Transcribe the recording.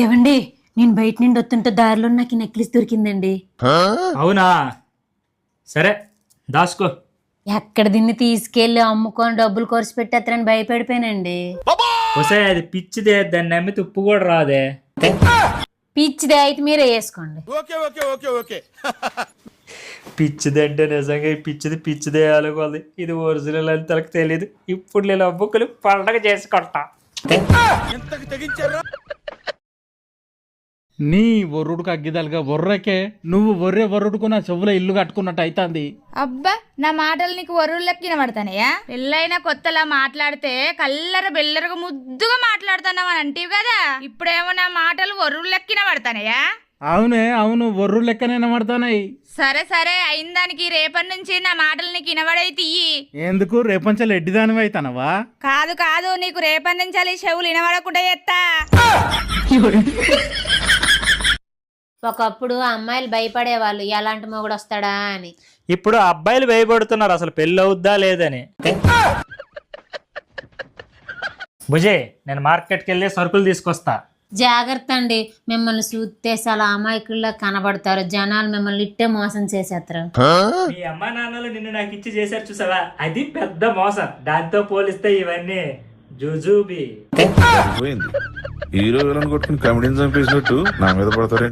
ఏవండి, నేను బయట నుండి వస్తుంటే దారిలో నాకు ఈ నెక్లెస్ దొరికిందండి. అవునా, సరే దాసుకో. ఎక్కడ దీన్ని తీసుకెళ్లి అమ్ముకొని డబ్బులు ఖర్చు పెట్టేస్తారని భయపడిపోయానండి. వసే అది పిచ్చిదే, దాన్ని నమ్మి తుప్పు కూడా రాదే. పిచ్చిదే అయితే మీరే వేసుకోండి. పిచ్చిదంటే నిజంగా ఈ పిచ్చిదే అనుకోవాలి. ఇది ఒరిజినల్ అని తనకు తెలియదు. ఇప్పుడు నేను అబ్బుకులు పండగ చేసుకుంటా. నీ వరుడుకు అగ్గిదలుగా వర్రకే నువ్వు వరుడుకు నా చెవులో ఇల్లు కట్టుకున్నట్టు అయితాంది. అబ్బా, నా మాటలు నీకు వరువులు లెక్కిన పడతానయా? పెళ్ళైన కొత్తలా మాట్లాడితే కల్లర బెల్లరగా ముద్దుగా మాట్లాడుతున్నావు అని అంటివి కదా, ఇప్పుడేమో నా మాటలు వరువులు లెక్కిన పడతానయా? అవును వర్రు లెక్కనే వినబడతానాయి. సరే సరే, అయిన దానికి రేపటి నుంచి నా మాటలు నీకు వినబడై తీయి. ఎందుకు రేపంచలు ఎడ్డిదానివి అయితానవా? కాదు, నీకు రేపటి నుంచి అలా చెవులు వినబడకుండా చేస్తా. ఒకప్పుడు అమ్మాయిలు భయపడేవాళ్ళు ఎలాంటి మొగుడు వస్తాడా అని. ఇప్పుడు అబ్బాయిలు భయపడుతున్నారు అసలు పెళ్ళి అవుద్దా లేదని. భుజే, నేను మార్కెట్కి వెళ్ళి సరుకులు తీసుకొస్తా. జాగ్రత్త అండి, మిమ్మల్ని చూస్తే చాలా అమాయకుల్లా కనబడతారు. జనాలు మిమ్మల్ని ఇట్టే మోసం చేసేస్తారు. మీ అమ్మా నాన్నలు నిన్ను నాకు ఇచ్చి చేశారు చూసావా, అది పెద్ద మోసం. దాంతో పోలిస్తే ఇవన్నీ జుజుబి. హీరో విలన్ కొట్టుకుని కమెడీని చంపేసినట్టు నా మీద పడతారేంటి?